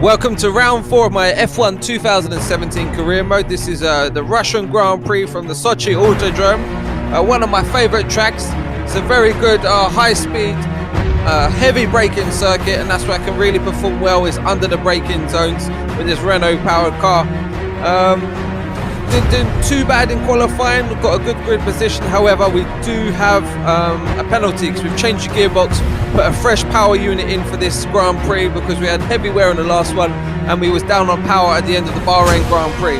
Welcome to round 4 of my F1 2017 career mode. This is the Russian Grand Prix from the Sochi Autodrome, one of my favorite tracks. It's a very good high-speed, heavy braking circuit, and that's where I can really perform well, is under the braking zones with this Renault-powered car. Didn't do too bad in qualifying, we've got a good grid position. However, we do have a penalty because we've changed the gearbox, put a fresh power unit in for this Grand Prix because we had heavy wear on the last one and we was down on power at the end of the Bahrain Grand Prix.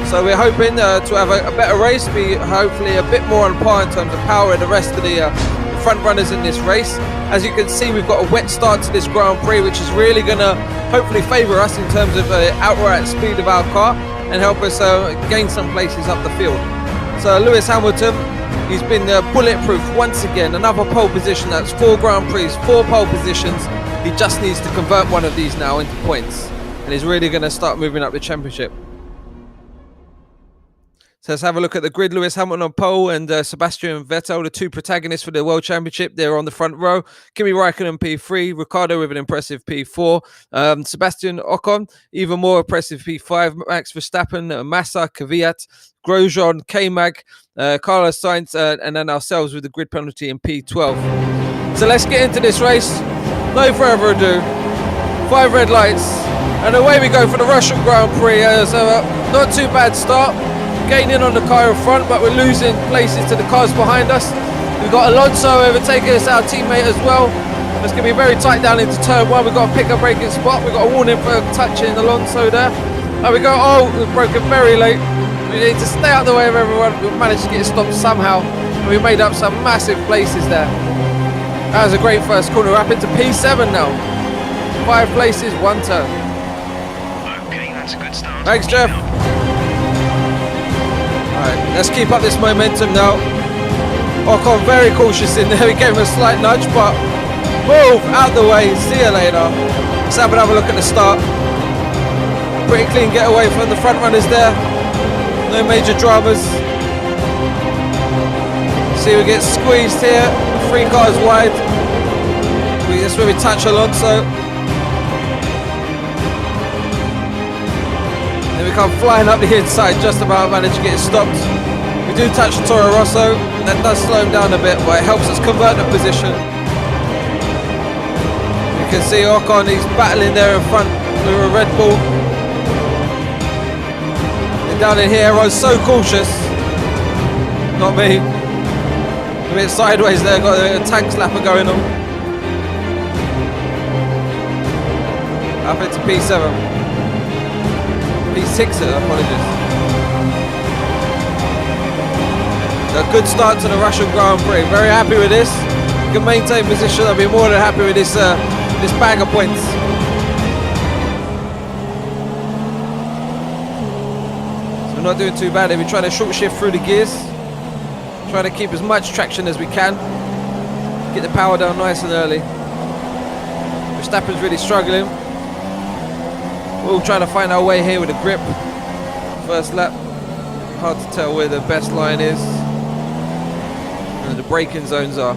So we're hoping to have a better race, be hopefully a bit more on par in terms of power and the rest of the front runners in this race. As you can see, we've got a wet start to this Grand Prix, which is really going to hopefully favour us in terms of outright speed of our car and help us gain some places up the field. So Lewis Hamilton, he's been bulletproof once again. Another pole position. That's 4 Grand Prix, 4 pole positions. He just needs to convert one of these now into points, and he's really going to start moving up the championship. So let's have a look at the grid. Lewis Hamilton on pole and Sebastian Vettel, the 2 protagonists for the World Championship. They're on the front row. Kimi Raikkonen P3, Ricciardo with an impressive P4, Sebastian Ocon, even more impressive P5, Max Verstappen, Massa, Kvyat, Grosjean, K-Mag, Carlos Sainz, and then ourselves with the grid penalty in P12. So let's get into this race. No further ado. 5 red lights, and away we go for the Russian Grand Prix. So not too bad start. Gaining on the car in front, but we're losing places to the cars behind us. We've got Alonso overtaking us, our teammate as well. It's going to be very tight down into turn 1. We've got to pick a braking spot. We've got a warning for touching Alonso there. There we go. Oh, we've broken very late. We need to stay out of the way of everyone. We've managed to get stopped somehow, and we made up some massive places there. That was a great first corner. We're up into P7 now. 5 places, 1 turn. Okay, that's a good start. Thanks, Jeff. Alright, let's keep up this momentum now. Ocon very cautious in there. We gave him a slight nudge, but move out the way. See you later. Let's have another look at the start. Pretty clean getaway from the front runners there. No major dramas. See, we get squeezed here. 3 cars wide. That's where we touch Alonso. Then we come flying up the inside, just about managed to get it stopped. We do touch Toro Rosso, and that does slow him down a bit, but it helps us convert the position. You can see Ocon, he's battling there in front with a Red Bull. And down in here, everyone's so cautious. Not me. A bit sideways there, got a tank slapper going on. Up into P7. P6, apologies. A good start to the Russian Grand Prix. Very happy with this. We can maintain position. I'll be more than happy with this this bag of points. So we're not doing too bad. We're trying to short shift through the gears. Trying to keep as much traction as we can. Get the power down nice and early. Verstappen's really struggling. We're all trying to find our way here with a grip. First lap, hard to tell where the best line is and the braking zones are.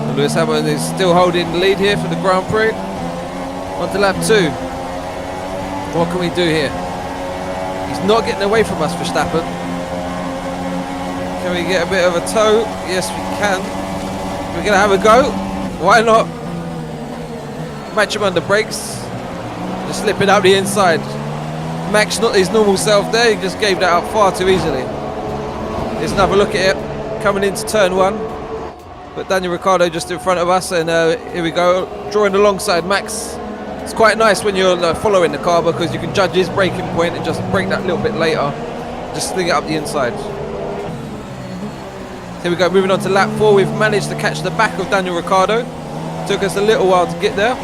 So Lewis Hamilton is still holding the lead here for the Grand Prix. On to lap 2. What can we do here? He's not getting away from us, Verstappen. Can we get a bit of a tow? Yes, we can. We're going to have a go. Why not? Match him under brakes. Just slipping out the inside. Max not his normal self there, he just gave that out far too easily. Here's another look at it, coming into turn 1. But Daniel Ricciardo just in front of us, and here we go, drawing alongside Max. It's quite nice when you're following the car because you can judge his braking point and just brake that little bit later. Just sling it up the inside. Here we go, moving on to lap 4. We've managed to catch the back of Daniel Ricciardo. Took us a little while to get there.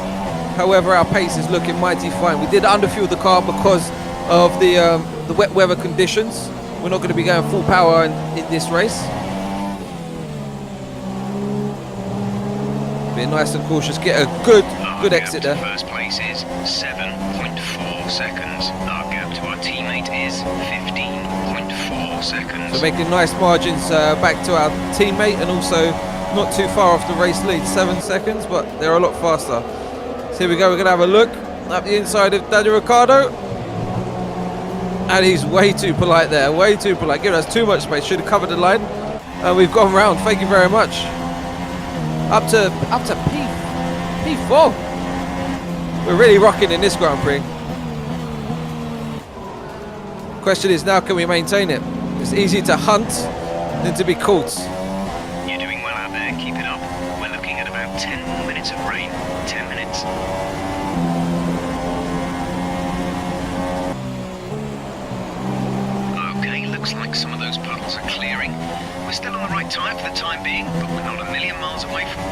However, our pace is looking mighty fine. We did underfuel the car because of the wet weather conditions. We're not going to be going full power in this race. Be nice and cautious. Get a good exit there. First place is 7.4 seconds. Our gap to our teammate is 15.4 seconds. So making nice margins back to our teammate, and also not too far off the race lead, 7 seconds, but they're a lot faster. So here we go, we're going to have a look up the inside of Daniel Ricciardo. And he's way too polite there, way too polite. Giving us too much space, should have covered the line. And we've gone round, thank you very much. Up to P4. We're really rocking in this Grand Prix. Question is now, can we maintain it? It's easy to hunt than to be caught. You're doing well out there, keep it up. We're looking at about 10 more minutes of rain. 10 minutes. Okay, looks like some of those puddles are clearing. We're still on the right time for the time being, but we're not a million miles away from...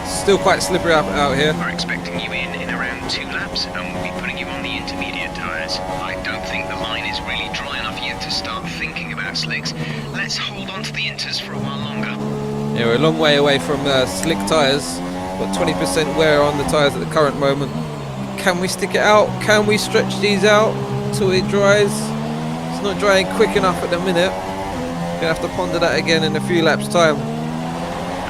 Still quite slippery out here. We're expecting you in around 2 laps, and we'll be putting you on the intermediate tyres. I don't think the line is really dry enough yet to start thinking about slicks. Let's hold on to the inters for a while longer. Yeah, we're a long way away from slick tyres. Got 20% wear on the tyres at the current moment. Can we stick it out? Can we stretch these out till it dries? It's not drying quick enough at the minute. Gonna have to ponder that again in a few laps time.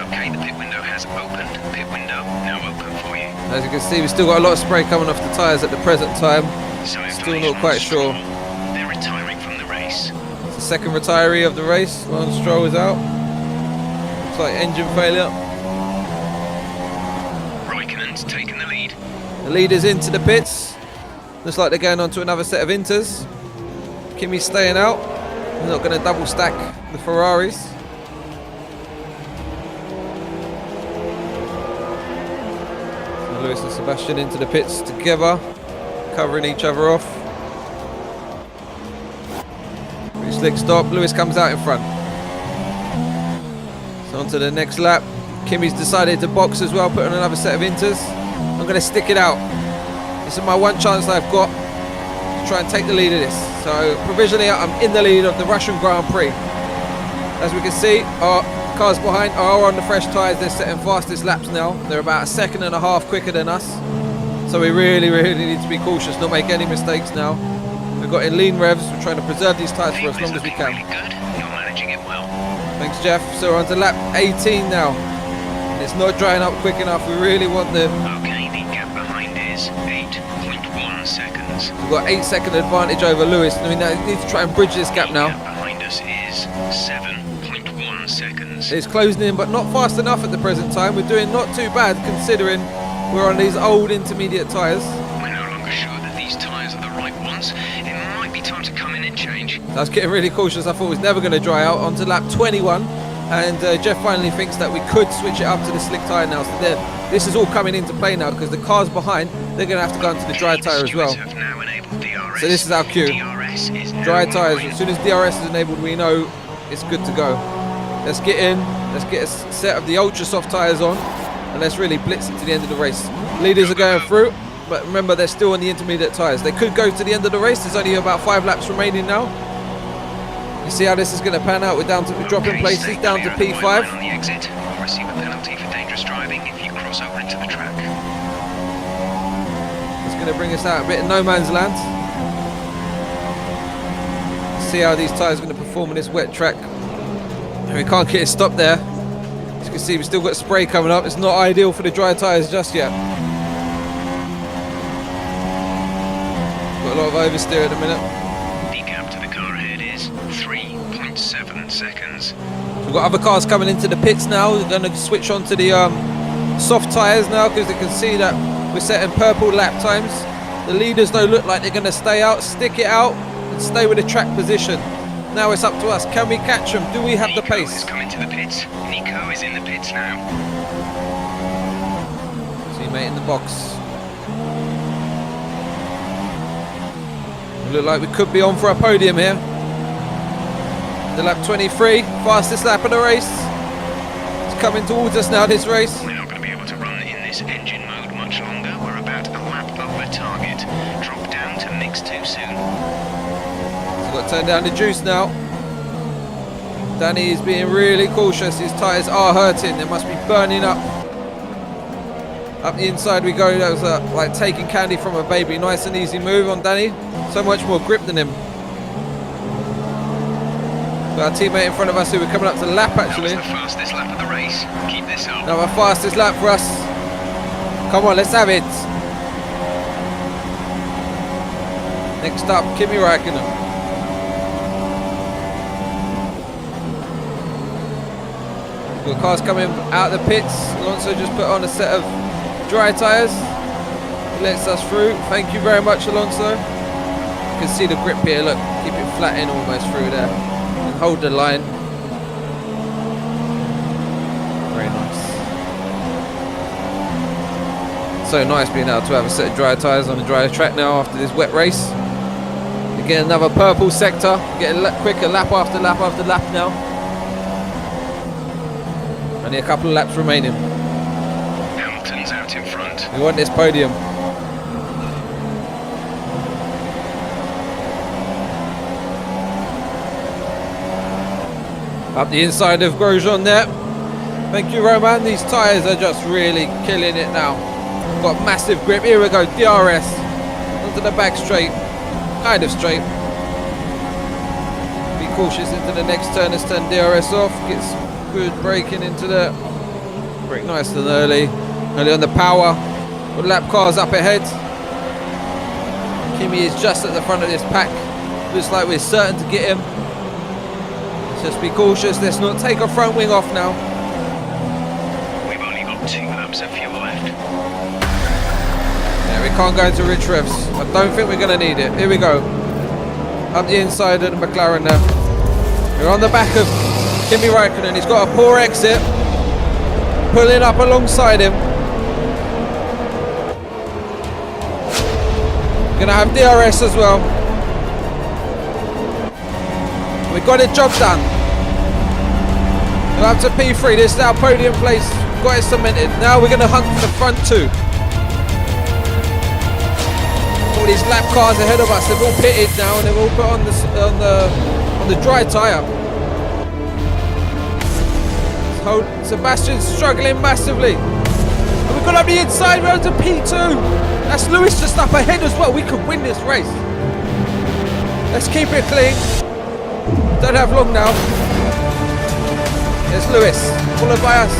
Okay, the pit window has opened. Pit window now open for you. As you can see, we've still got a lot of spray coming off the tyres at the present time. Still not quite sure. They're retiring from the race. It's the second retiree of the race. Lance Stroll is out. Looks like engine failure. Raikkonen's taken the lead. The leader's into the pits. Looks like they're going on to another set of inters. Kimi's staying out. He's not going to double stack the Ferraris. So Lewis and Sebastian into the pits together, covering each other off. Pretty slick stop. Lewis comes out in front. So on to the next lap. Kimi's decided to box as well, put on another set of inters. I'm going to stick it out. This is my one chance I've got to try and take the lead of this. So provisionally I'm in the lead of the Russian Grand Prix. As we can see, our cars behind are on the fresh tyres. They're setting fastest laps now. They're about a second and a half quicker than us. So we really need to be cautious, not make any mistakes now. We've got in lean revs. We're trying to preserve these tyres for as long as we can. Really good. You're managing it well. Thanks, Jeff. So we're on to lap 18 now. And it's not drying up quick enough. We really want the... Okay, the gap behind is 8.1 seconds. We've got 8-second advantage over Lewis. I mean, we need to try and bridge this gap now. The gap behind us is 7.1 seconds. It's closing in, but not fast enough at the present time. We're doing not too bad considering we're on these old intermediate tyres. We're no longer sure that these tyres are the right ones. It might be time to come in and change. I was getting really cautious. I thought it was never going to dry out. On to lap 21. And Jeff finally thinks that we could switch it up to the slick tyre now. So this is all coming into play now because the cars behind, they're going to have to go into the dry tyre as well. Have now enabled DRS. So this is our cue. DRS is Dry now tyres. online. As soon as DRS is enabled, we know it's good to go. Let's get in. Let's get a set of the ultra soft tyres on. And let's really blitz it to the end of the race. Leaders are going through. But remember, they're still on the intermediate tyres. They could go to the end of the race. There's only about 5 laps remaining now. You see how this is going to pan out. We're down to dropping places stay down to clear of the white line P5. on the exit. You'll receive a penalty for dangerous driving if you cross over into the track. It's going to bring us out a bit of no man's land. See how these tyres are going to perform on this wet track. And we can't get it stopped there. As you can see, we've still got spray coming up. It's not ideal for the dry tyres just yet. Got a lot of oversteer at the minute. The gap to the car ahead is 3.7 seconds. We've got other cars coming into the pits now. We're going to switch on to the soft tyres now because they can see that we're setting purple lap times. The leaders though look like they're going to stay out, stick it out and stay with the track position. Now it's up to us. Can we catch them? Do we have the Nico pace? has come into the pits. Nico is in the pits now. Teammate in the box. We look like we could be on for a podium here. The lap 23, fastest lap of the race. It's coming towards us now, this race. We're not going to be able to run in this engine mode much longer. We're about a lap over target. Drop down to mix too soon. So got to turn down the juice now. Danny is being really cautious. His tyres are hurting. They must be burning up. Up the inside we go. That was like taking candy from a baby. Nice and easy move on Danny. So much more grip than him. Got our teammate in front of us who we're coming up to the lap actually. That was the fastest lap of the race. Keep this up. Now our fastest lap for us. Come on, let's have it. Next up, Kimi Räikkönen. Good cars coming out of the pits. Alonso just put on a set of dry tyres. He lets us through. Thank you very much, Alonso. You can see the grip here, look. Keep it flat in almost through there. And hold the line. Very nice. So nice being able to have a set of dry tyres on a dry track now after this wet race. You get another purple sector. You get a quicker lap after lap after lap now. Only a couple of laps remaining. Hamilton's out in front. We want this podium. Up the inside of Grosjean there. Thank you, Roman. These tyres are just really killing it now. Got massive grip. Here we go, DRS. Onto the back straight. Kind of straight. Be cautious into the next turn. Let's turn DRS off. Gets good braking into the... Brake nice and early. Early on the power. Got lap cars up ahead. Kimi is just at the front of this pack. Looks like we're certain to get him. Just be cautious, let's not take our front wing off now. We've only got 2 laps of fuel left. Yeah, we can't go into rich revs. I don't think we're going to need it. Here we go. Up the inside of the McLaren now. We're on the back of Kimi Räikkönen. He's got a poor exit. Pulling up alongside him. We're going to have DRS as well. We got a job done. We're up to P3. This is our podium place. Got it cemented. Now we're going to hunt for the front 2. All these lap cars ahead of us. They've all pitted now and they've all put on the dry tyre. So Sebastian's struggling massively. And we've got up the inside. We're on to P2. That's Lewis just up ahead as well. We could win this race. Let's keep it clean. Don't have long now. There's Lewis, followed by us.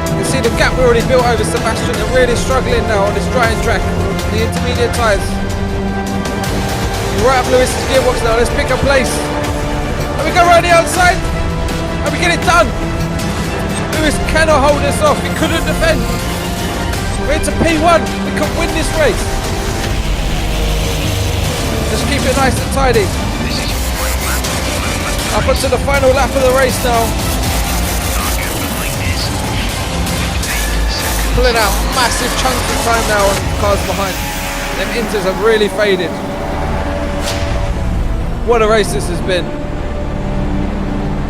You can see the gap we already built over Sebastian. They're really struggling now on this drying track. The intermediate tyres. Right up Lewis's gearbox now. Let's pick a place. And we go around the outside. And we get it done. Lewis cannot hold us off. He couldn't defend. We're into P1. We can win this race. Just keep it nice and tidy. Up onto the final lap of the race now. Pulling out massive chunks of time now on cars behind. Them inters have really faded. What a race this has been.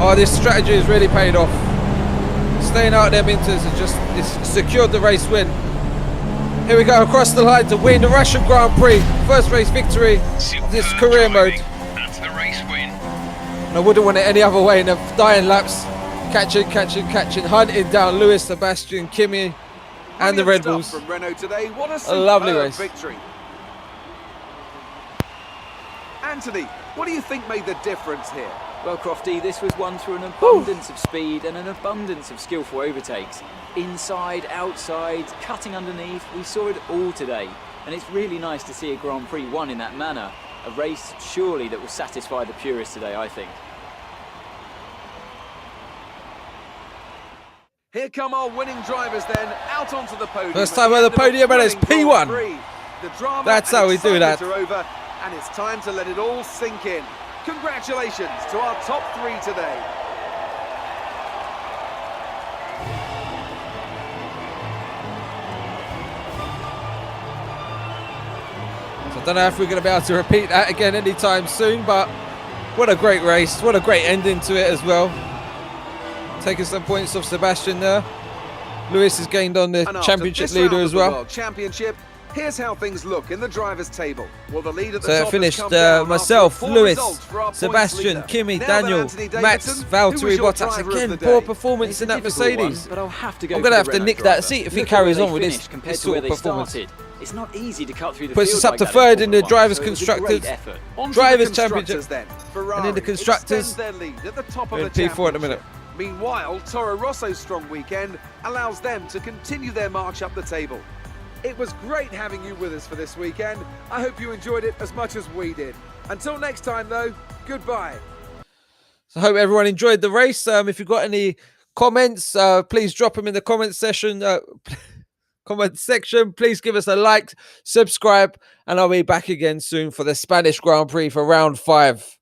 Oh, this strategy has really paid off. Staying out of them inters has just secured the race win. Here we go across the line to win the Russian Grand Prix. First race victory of this career mode. That's the race win. I wouldn't want it any other way in the dying laps. Catching, hunting down Lewis, Sebastian, Kimi and the Red Bulls. From Renault today. What a lovely race. Victory. Anthony, what do you think made the difference here? Well, Crofty, this was won through an abundance of speed and an abundance of skillful overtakes. Inside, outside, cutting underneath, we saw it all today. And it's really nice to see a Grand Prix won in that manner. A race, surely, that will satisfy the purists today, I think. Here come our winning drivers then, out onto the podium. First time on the podium and it's P1. That's how we do that. Are over, and it's time to let it all sink in. Congratulations to our top 3 today. So I don't know if we're going to be able to repeat that again anytime soon, but what a great race. What a great ending to it as well. Taking some points off Sebastian there. Lewis has gained on the championship leader as well. World Championship, here's how things look in the drivers' table. Well, the lead at the So top it finished has come down myself, after a poor Lewis, result for our points Sebastian, leader. Kimi, Now Daniel, then, Anthony Max, Davidson, Valtteri who was your Bottas. driver Again, of the poor day? performance in that Mercedes. But I'll have to go I'm going to have for to the nick Renault that driver. seat if he Look at carries where on they with finished this compared to sort where of they performance. started. It's not easy to cut through the Puts field us up like to that third in in the Formula drivers' One, so it was a great constructors. effort. On to Drivers' the Championship. constructors then. Ferrari And in the constructors, extends their lead at the top of we're the in P4 at the minute. championship. Meanwhile, Toro Rosso's strong weekend allows them to continue their march up the table. It was great having you with us for this weekend. I hope you enjoyed it as much as we did. Until next time, though, goodbye. So I hope everyone enjoyed the race. If you've got any comments, please drop them in the comment section. Comment section. Please give us a like, subscribe, and I'll be back again soon for the Spanish Grand Prix for round 5.